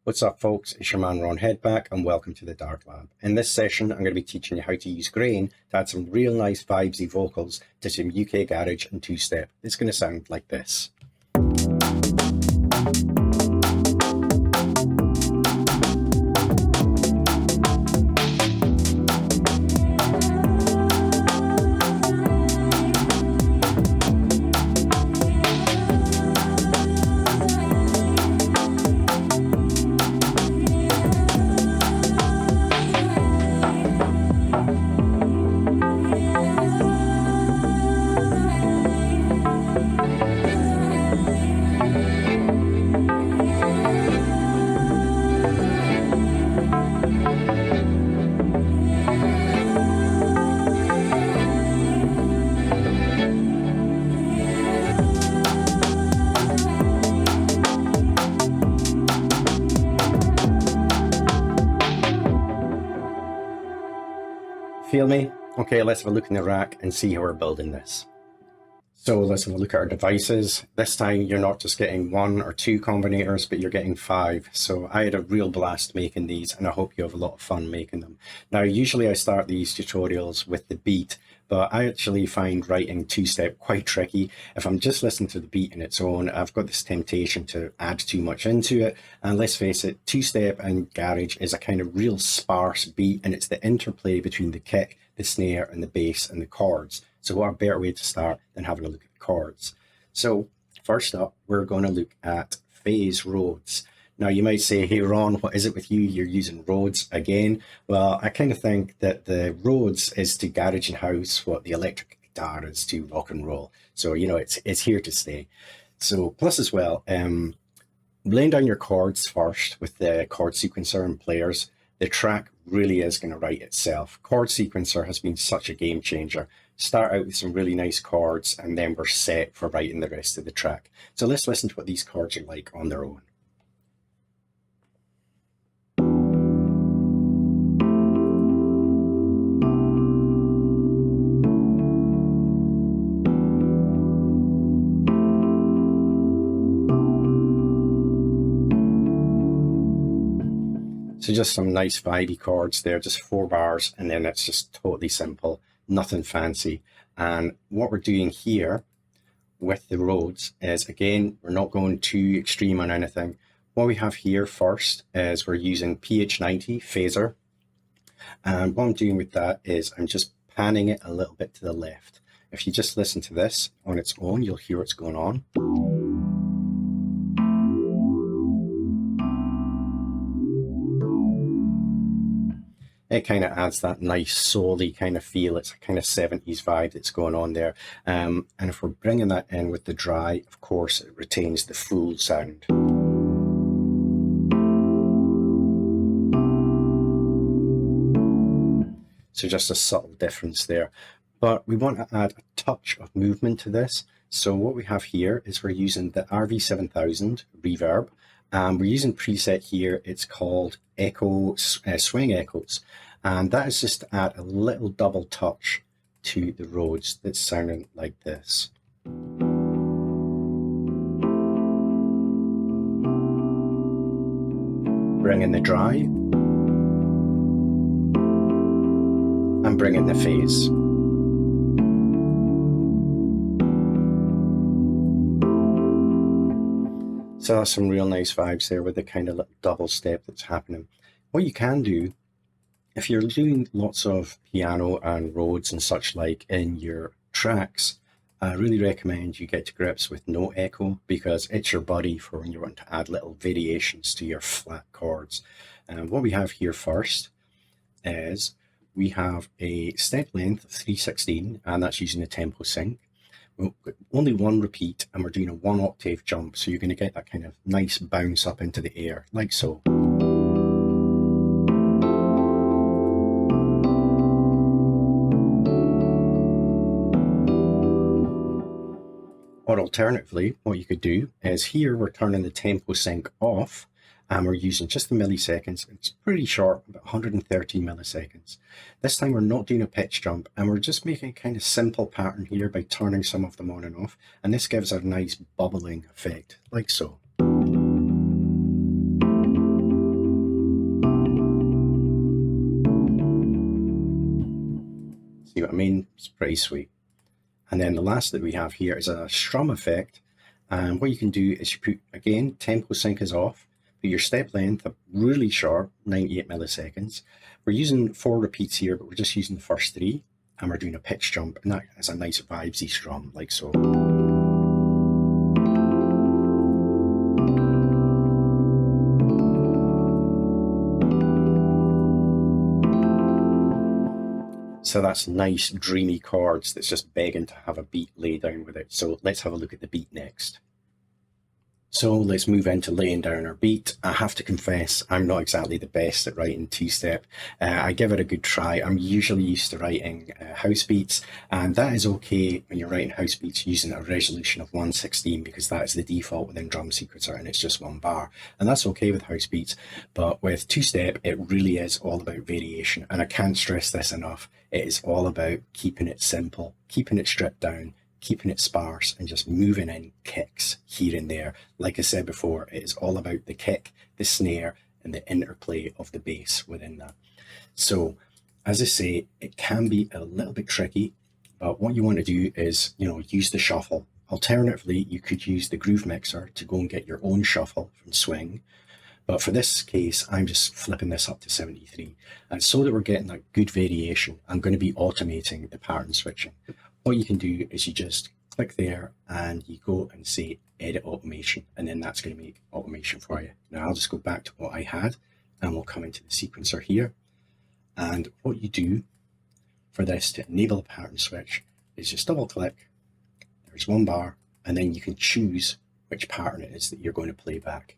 What's up folks, it's your man Ron Headback and welcome to the Dark Lab. In this session I'm going to be teaching you how to use grain to add some real nice vibesy vocals to some UK garage and two-step. It's going to sound like this. Feel me? Okay, let's have a look in the rack and see how we're building this. So let's have a look at our devices. This time you're not just getting 1 or 2 combinators, but you're getting 5. So I had a real blast making these and I hope you have a lot of fun making them. Now usually I start these tutorials with the beat, but I actually find writing two-step quite tricky. If I'm just listening to the beat in its own, I've got this temptation to add too much into it. And let's face it, two-step and garage is a kind of real sparse beat, and it's the interplay between the kick, the snare, and the bass and the chords. So what a better way to start than having a look at the chords. So first up, we're going to look at phase Rhodes. Now you might say, hey Ron, what is it with you? You're using Rhodes again. Well, I kind of think that the Rhodes is to garage and house what the electric guitar is to rock and roll. So, you know, it's here to stay. So plus as well, laying down your chords first with the chord sequencer and players, the track really is going to write itself. Chord sequencer has been such a game changer. Start out with some really nice chords and then we're set for writing the rest of the track. So let's listen to what these chords are like on their own. So just some nice vibey chords there, just 4 bars, and then it's just totally simple, nothing fancy. And what we're doing here with the Rhodes is, again, we're not going too extreme on anything. What we have here first is we're using PH90 phaser. And what I'm doing with that is I'm just panning it a little bit to the left. If you just listen to this on its own, you'll hear what's going on. It kind of adds that nice soul-y kind of feel. It's a kind of 70s vibe that's going on there. And if we're bringing that in with the dry, of course, it retains the full sound. So just a subtle difference there. But we want to add a touch of movement to this. So what we have here is we're using the RV7000 reverb. We're using preset here, it's called Echo Swing Echoes. And that is just to add a little double touch to the Rhodes that's sounding like this. Bring in the dry. And bring in the phase. So that's some real nice vibes there with the kind of little double step that's happening. What you can do, if you're doing lots of piano and Rhodes and such like in your tracks, I really recommend you get to grips with no echo, because it's your buddy for when you want to add little variations to your flat chords. And what we have here first is we have a step length of 3/16, and that's using the tempo sync. Only 1 repeat, and we're doing a 1 octave jump, so you're going to get that kind of nice bounce up into the air, like so. Or alternatively, what you could do is here we're turning the tempo sync off, and we're using just the milliseconds. It's pretty short, about 113 milliseconds. This time we're not doing a pitch jump, and we're just making a kind of simple pattern here by turning some of them on and off, and this gives a nice bubbling effect, like so. See what I mean? It's pretty sweet. And then the last that we have here is a strum effect. And what you can do is you put, again, tempo sync is off, but your step length up really sharp, 98 milliseconds. We're using 4 repeats here, but we're just using the first 3. And we're doing a pitch jump, and that is a nice vibesy strum, like so. So that's nice, dreamy chords that's just begging to have a beat laid down with it. So let's have a look at the beat next. So let's move into laying down our beat. I have to confess, I'm not exactly the best at writing two-step. I give it a good try. I'm usually used to writing house beats, and that is okay when you're writing house beats using a resolution of 116, because that is the default within Drum Sequencer, and it's just 1 bar. And that's okay with house beats, but with two-step, it really is all about variation. And I can't stress this enough. It is all about keeping it simple, keeping it stripped down, keeping it sparse, and just moving in kicks here and there. Like I said before, it is all about the kick, the snare, and the interplay of the bass within that. So, as I say, it can be a little bit tricky, but what you want to do is, use the shuffle. Alternatively, you could use the groove mixer to go and get your own shuffle from Swing. But for this case, I'm just flipping this up to 73. And so that we're getting that good variation, I'm going to be automating the pattern switching. What you can do is you just click there and you go and say edit automation, and then that's going to make automation for you. Now I'll just go back to what I had, and we'll come into the sequencer here. And what you do for this to enable a pattern switch is just double click, there's 1 bar, and then you can choose which pattern it is that you're going to play back.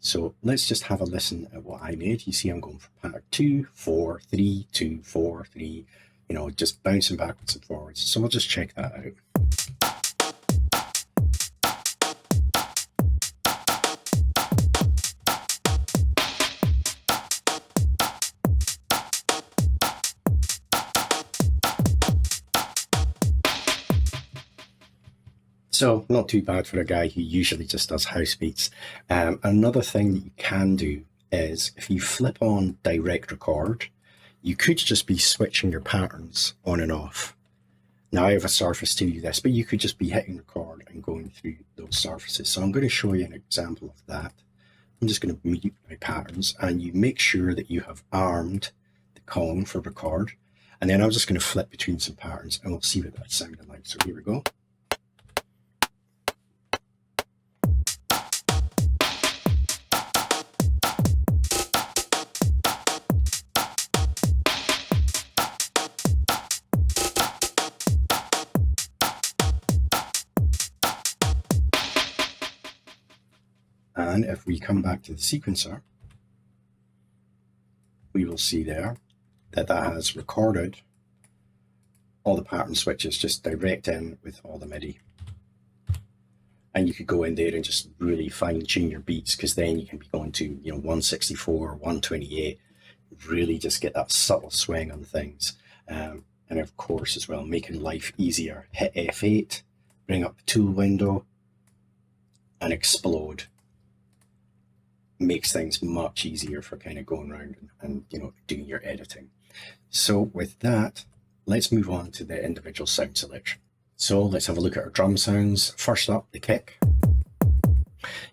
So let's just have a listen at what I made. You see I'm going for pattern 2, 4, 3, 2, 4, 3, just bouncing backwards and forwards. So we'll just check that out. So not too bad for a guy who usually just does house beats. Another thing that you can do is if you flip on direct record, you could just be switching your patterns on and off. Now I have a surface to do this, but you could just be hitting record and going through those surfaces. So I'm going to show you an example of that. I'm just going to mute my patterns, and you make sure that you have armed the Kong for record. And then I'm just going to flip between some patterns, and we'll see what that sounded like. So here we go. And if we come back to the sequencer, we will see there that that has recorded all the pattern switches just direct in with all the MIDI. And you could go in there and just really fine tune your beats, because then you can be going to 164, 128, really just get that subtle swing on things. And of course as well, making life easier, hit F8, bring up the tool window and explode. Makes things much easier for kind of going around and doing your editing. So with that, let's move on to the individual sound selection. So let's have a look at our drum sounds. First up, the kick.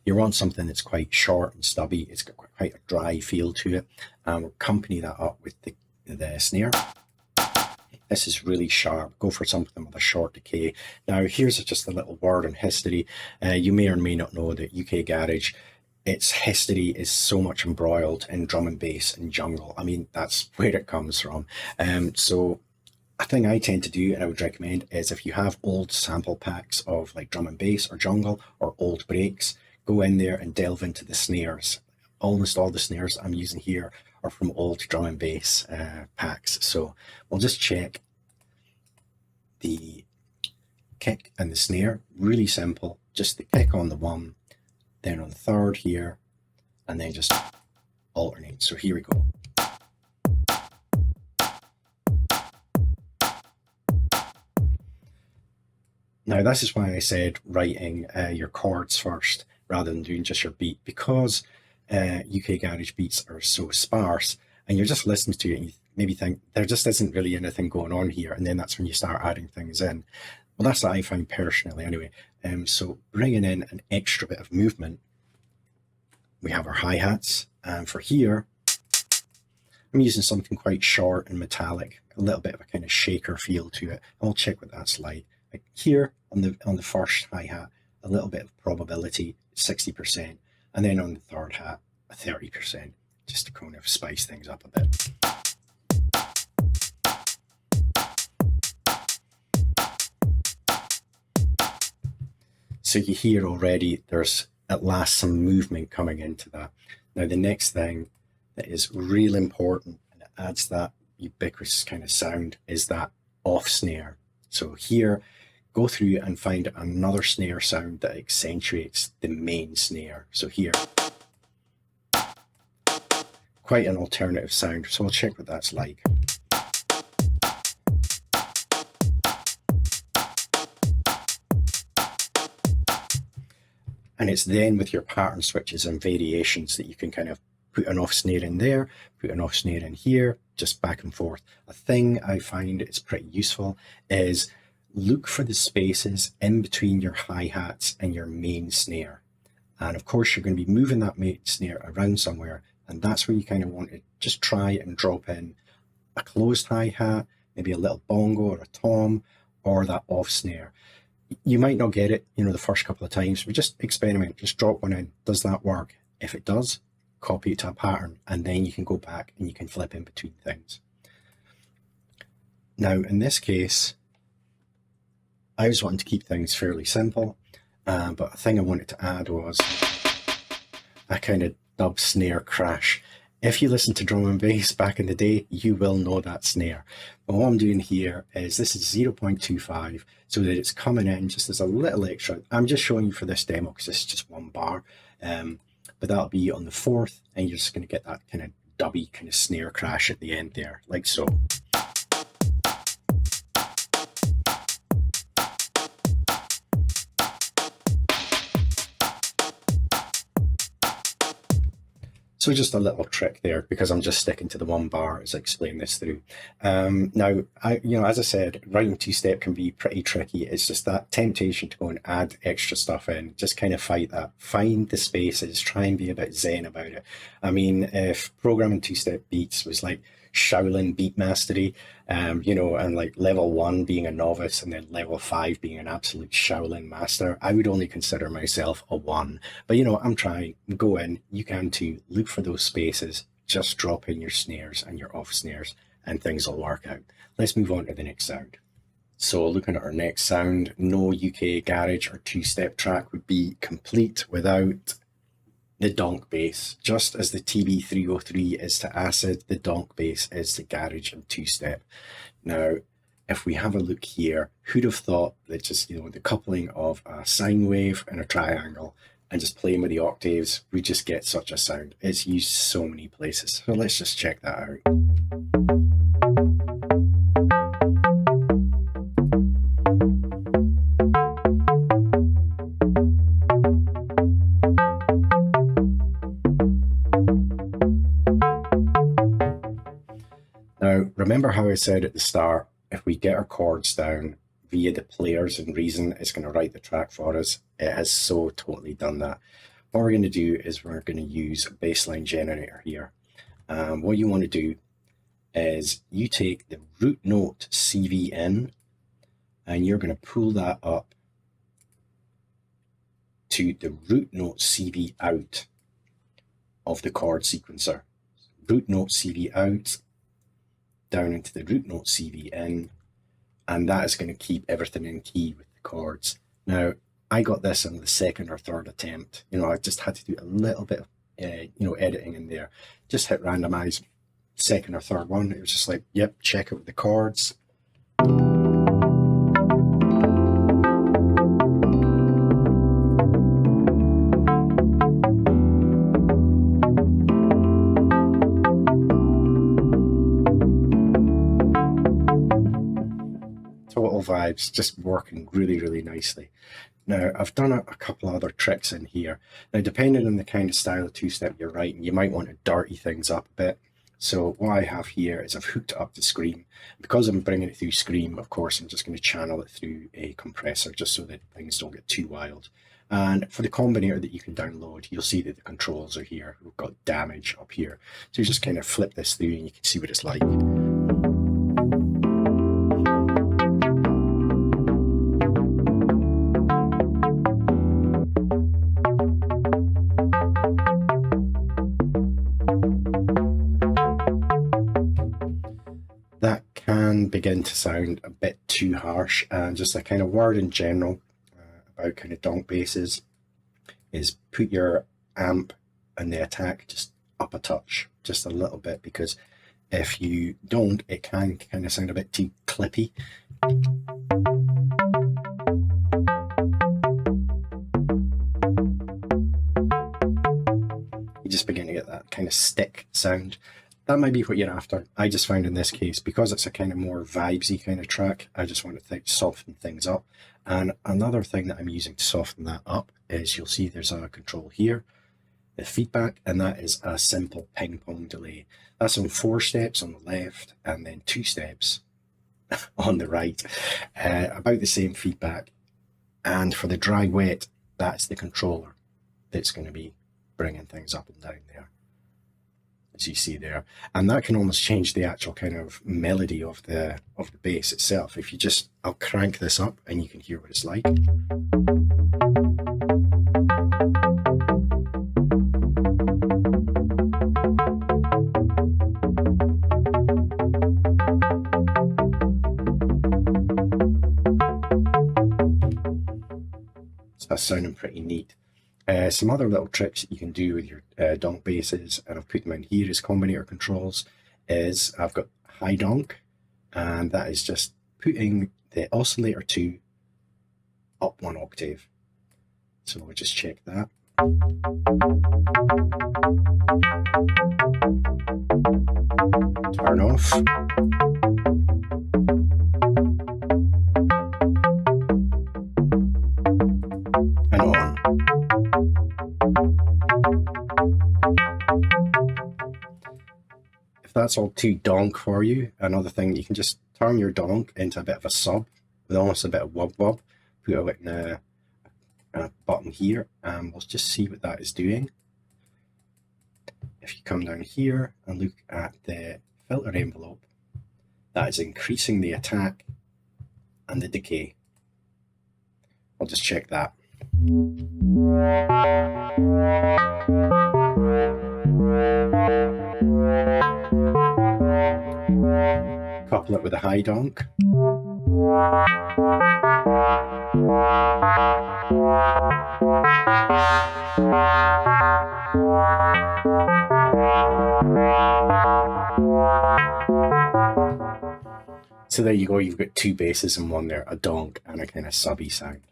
You want something that's quite short and stubby. It's got quite a dry feel to it. And we'll accompany that up with the snare. This is really sharp. Go for something with a short decay. Now here's just a little word on history. You may or may not know that UK Garage, its history is so much embroiled in drum and bass and jungle. I mean, that's where it comes from. So a thing I tend to do, and I would recommend, is if you have old sample packs of like drum and bass or jungle or old breaks, go in there and delve into the snares. Almost all the snares I'm using here are from old drum and bass packs. So we'll just check the kick and the snare. Really simple. Just the kick on the 1, then on the 3rd here, and then just alternate. So here we go. Now this is why I said writing your chords first rather than doing just your beat, because UK Garage beats are so sparse, and you're just listening to it and maybe think there just isn't really anything going on here, and then that's when you start adding things in. Well, that's what I find personally anyway. So bringing in an extra bit of movement, we have our hi-hats, and for here, I'm using something quite short and metallic, a little bit of a kind of shaker feel to it. I'll check what that's like. Like here on the first hi-hat, a little bit of probability, 60%, and then on the third hat, a 30%, just to kind of spice things up a bit. So you hear already there's at last some movement coming into that. Now the next thing that is real important, and it adds that ubiquitous kind of sound, is that off snare. So here, go through and find another snare sound that accentuates the main snare. So here, quite an alternative sound. So I'll check what that's like. And it's then with your pattern switches and variations that you can kind of put an off snare in there, put an off snare in here, just back and forth. A thing I find is pretty useful is look for the spaces in between your hi-hats and your main snare. And of course, you're going to be moving that main snare around somewhere. And that's where you kind of want to just try and drop in a closed hi-hat, maybe a little bongo or a tom, or that off snare. You might not get it, the first couple of times, but just experiment, just drop one in. Does that work? If it does, copy it to a pattern, and then you can go back and you can flip in between things. Now, in this case, I was wanting to keep things fairly simple, but a thing I wanted to add was a kind of dub snare crash. If you listen to drum and bass back in the day, you will know that snare. But what I'm doing here is this is 0.25, so that it's coming in just as a little extra. I'm just showing you for this demo because this is just one bar, but that'll be on the fourth, and you're just going to get that kind of dubby kind of snare crash at the end there, like so. So just a little trick there, because I'm just sticking to the one bar as I explain this through. Now, as I said, writing two-step can be pretty tricky. It's just that temptation to go and add extra stuff in. Just kind of fight that. Find the spaces. Try and be a bit zen about it. I mean, if programming two-step beats was like Shaolin beat mastery, and like level 1 being a novice and then level 5 being an absolute Shaolin master, I would only consider myself a 1. But I'm trying. Go in. You can too. Look for those spaces. Just drop in your snares and your off snares, and things will work out. Let's move on to the next sound. So looking at our next sound, no UK garage or two-step track would be complete without the Donk Bass. Just as the TB303 is to acid, the Donk Bass is to garage and two-step. Now, if we have a look here, who'd have thought that just, the coupling of a sine wave and a triangle and just playing with the octaves, we just get such a sound. It's used so many places. So let's just check that out. Now, remember how I said at the start, if we get our chords down via the players and Reason, it's going to write the track for us. It has so totally done that. What we're going to do is we're going to use a bassline generator here. What you want to do is you take the root note CV in, and you're going to pull that up to the root note CV out of the chord sequencer. Root note CV out, down into the root note CV in, and that is going to keep everything in key with the chords. Now, I got this on the second or third attempt. I just had to do a little bit of, editing in there. Just hit randomize, second or third one. It was just like, yep, check out the chords. Total vibes, just working really, really nicely. Now, I've done a couple of other tricks in here. Now, depending on the kind of style of two-step you're writing, you might want to dirty things up a bit. So what I have here is I've hooked up the Scream. Because I'm bringing it through Scream, of course, I'm just going to channel it through a compressor just so that things don't get too wild. And for the Combinator that you can download, you'll see that the controls are here. We've got damage up here. So you just kind of flip this through and you can see what it's like. That can begin to sound a bit too harsh, and just a kind of word in general about kind of donk basses is put your amp and the attack just up a touch, just a little bit, because if you don't, it can kind of sound a bit too clippy. You just begin to get that kind of stick sound. That might be what you're after. I just found in this case, because it's a kind of more vibesy kind of track, I just want to soften things up. And another thing that I'm using to soften that up is, you'll see there's a control here, the feedback, and that is a simple ping pong delay. That's on 4 steps on the left and then 2 steps on the right. About the same feedback. And for the dry wet, that's the controller that's going to be bringing things up and down there, as you see there. And that can almost change the actual kind of melody of the bass itself. If you just, I'll crank this up and you can hear what it's like. So that's sounding pretty neat. Some other little tricks that you can do with your donk basses, and I've put them in here as Combinator controls, is I've got high donk, and that is just putting the oscillator 2 up 1 octave. So we'll just check that. Turn off. And on. If that's all too donk for you, another thing, you can just turn your donk into a bit of a sub with almost a bit of wub wub. Put it in a button here, and we'll just see what that is doing. If you come down here and look at the filter envelope, that is increasing the attack and the decay. I'll just check that. Couple it with a high donk. So there you go, you've got 2 basses in one there, a donk and a kind of subby sound.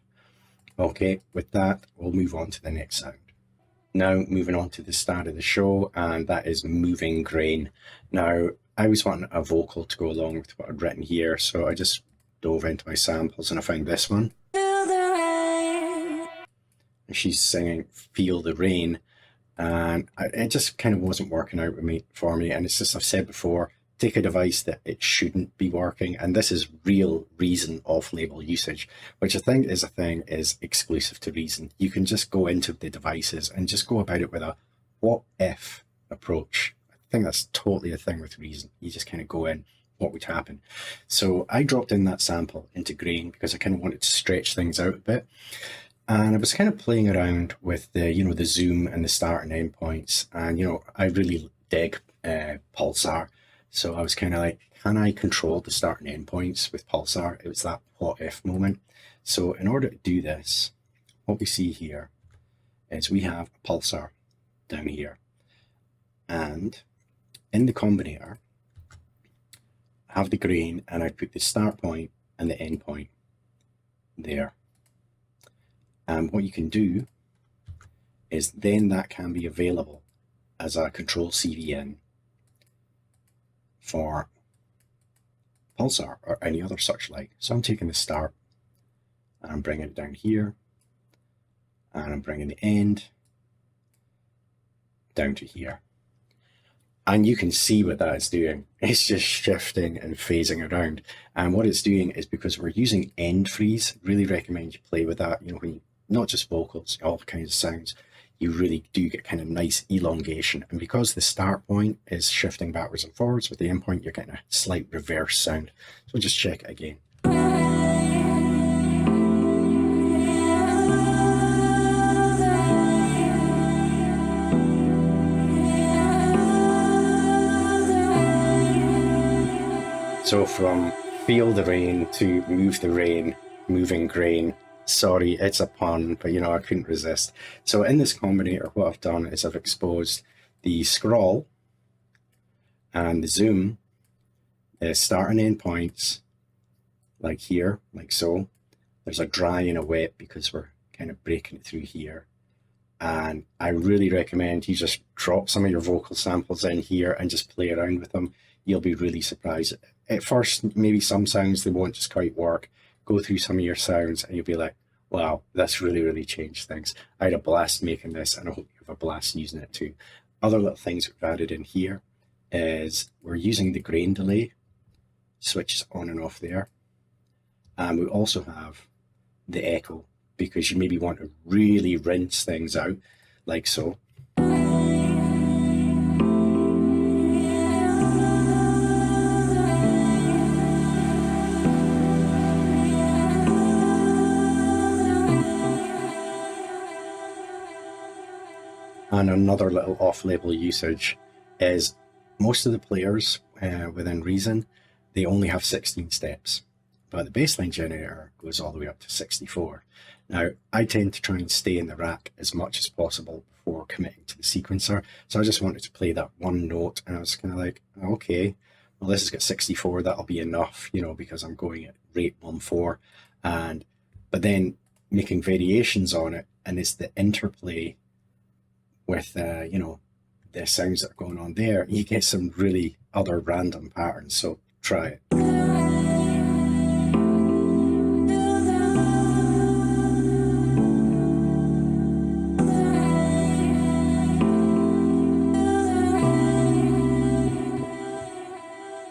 Okay, with that, we'll move on to the next sound. Now, moving on to the start of the show, and that is moving grain. Now, I was wanting a vocal to go along with what I'd written here, so I just dove into my samples and I found this one. Feel the rain. And she's singing Feel the Rain, and it just kind of wasn't working out for me. And it's just, I've said before, take a device that it shouldn't be working, and this is real Reason off-label usage, which I think is a thing is exclusive to Reason. You can just go into the devices and just go about it with a what if approach. I think that's totally a thing with Reason. You just kind of go in, what would happen? So I dropped in that sample into grain because I kind of wanted to stretch things out a bit. And I was kind of playing around with the, you know, the zoom and the start and end points. And, you know, I really dig Pulsar. So I was kind of like, can I control the start and end points with Pulsar? It was that what if moment. So in order to do this, what we see here is we have a Pulsar down here. And in the Combinator, I have the grain, and I put the start point and the end point there. And what you can do is then that can be available as a control CVN for Pulsar or any other such like. So I'm taking the start and I'm bringing it down here, and I'm bringing the end down to here. And you can see what that is doing. It's just shifting and phasing around. And what it's doing is, because we're using end freeze, really recommend you play with that. You know, when you, not just vocals, all kinds of sounds, you really do get kind of nice elongation. And because the start point is shifting backwards and forwards, with the end point, you're getting a slight reverse sound. So we'll just check it again. So from feel the rain to move the rain, moving grain. Sorry, it's a pun, but you know, I couldn't resist. So in this combinator, what I've done is I've exposed the scroll and the zoom, the start and end points, like here, like so. There's a dry and a wet because we're kind of breaking it through here. And I really recommend you just drop some of your vocal samples in here and just play around with them. You'll be really surprised. At first, maybe some sounds, they won't just quite work. Go through some of your sounds and you'll be like, wow, that's really, really changed things. I had a blast making this, and I hope you have a blast using it too. Other little things we've added in here is we're using the grain delay, switches on and off there. And we also have the echo, because you maybe want to really rinse things out, like so. And another little off-label usage is most of the players, within reason, they only have 16 steps, but the bassline generator goes all the way up to 64. Now, I tend to try and stay in the rack as much as possible before committing to the sequencer, so I just wanted to play that one note, and I was kind of like, okay, well, this has got 64, that'll be enough, you know, because I'm going at rate 1/4, but then making variations on it, and it's the interplay with, you know, the sounds that are going on there, you get some really other random patterns, so try it.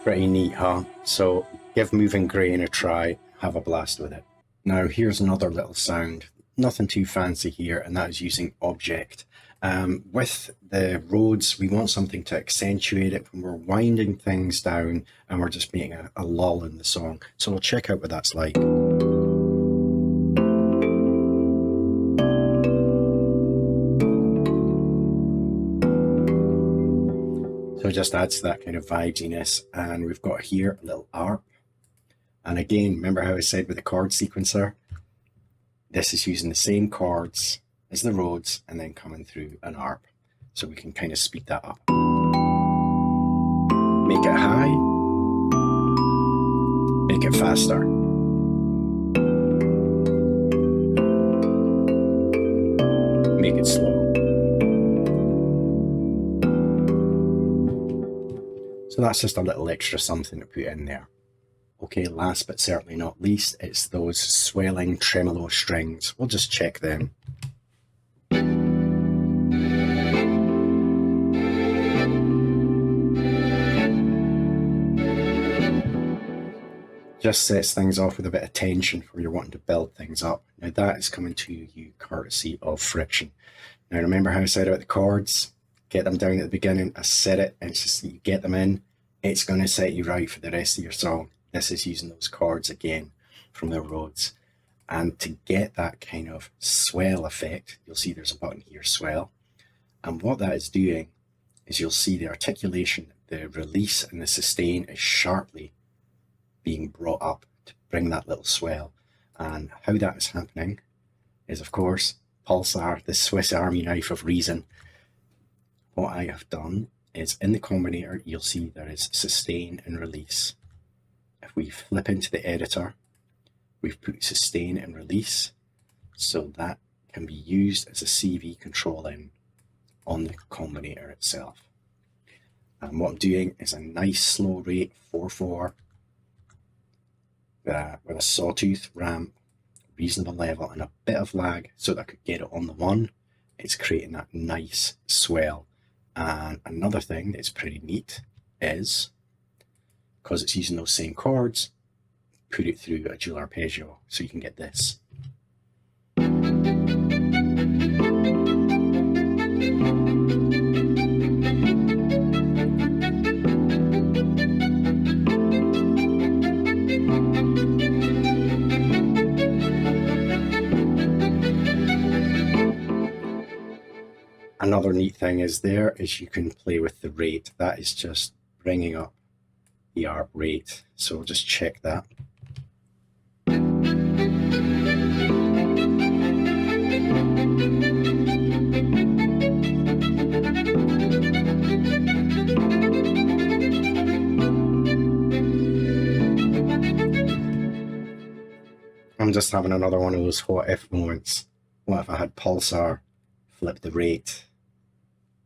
Pretty neat, huh? So give moving grain a try, have a blast with it. Now here's another little sound, nothing too fancy here, and that is using Objekt. With the Rhodes, we want something to accentuate it when we're winding things down and we're just making a lull in the song. So we'll check out what that's like. So it just adds to that kind of vibesiness. And we've got here a little arp. And again, remember how I said with the chord sequencer, this is using the same chords as the Rhodes and then coming through an arp. So we can kind of speed that up. Make it high, make it faster. Make it slow. So that's just a little extra something to put in there. Okay, last but certainly not least, it's those swelling tremolo strings. We'll just check them. Just sets things off with a bit of tension where you're wanting to build things up. Now that is coming to you courtesy of Friktion. Now remember how I said about the chords? Get them down at the beginning. I said it, and it's just you get them in, it's going to set you right for the rest of your song. This is using those chords again from the Rhodes. And to get that kind of swell effect, you'll see there's a button here, swell. And what that is doing is you'll see the articulation, the release and the sustain is sharply being brought up to bring that little swell. And how that is happening is, of course, Pulsar, the Swiss Army knife of reason. What I have done is in the combinator, you'll see there is sustain and release. If we flip into the editor, we've put sustain and release, so that can be used as a CV control in on the combinator itself. And what I'm doing is a nice slow rate 4/4 with a sawtooth ramp, reasonable level, and a bit of lag so that I could get it on the one. It's creating that nice swell. And another thing that's pretty neat is, because it's using those same chords, put it through a dual arpeggio so you can get this. Another neat thing is you can play with the rate. That is just bringing up the ARP rate. So we'll just check that. I'm just having another one of those what if moments. What if I had Pulsar flip the rate?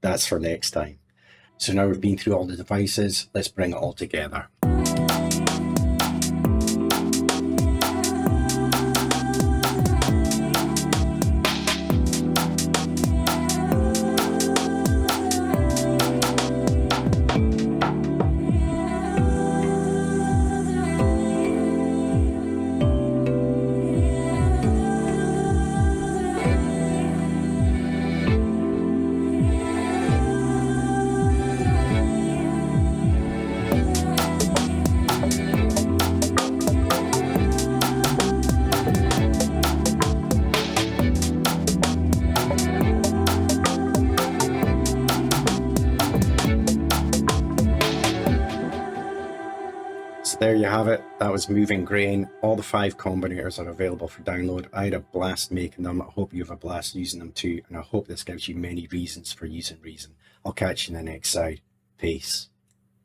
That's for next time. So now we've been through all the devices, let's bring it all together. There you have it. That was Moving Grain. All the 5 Combinators are available for download. I had a blast making them. I hope you have a blast using them too. And I hope this gives you many reasons for using Reason. I'll catch you in the next side. Peace.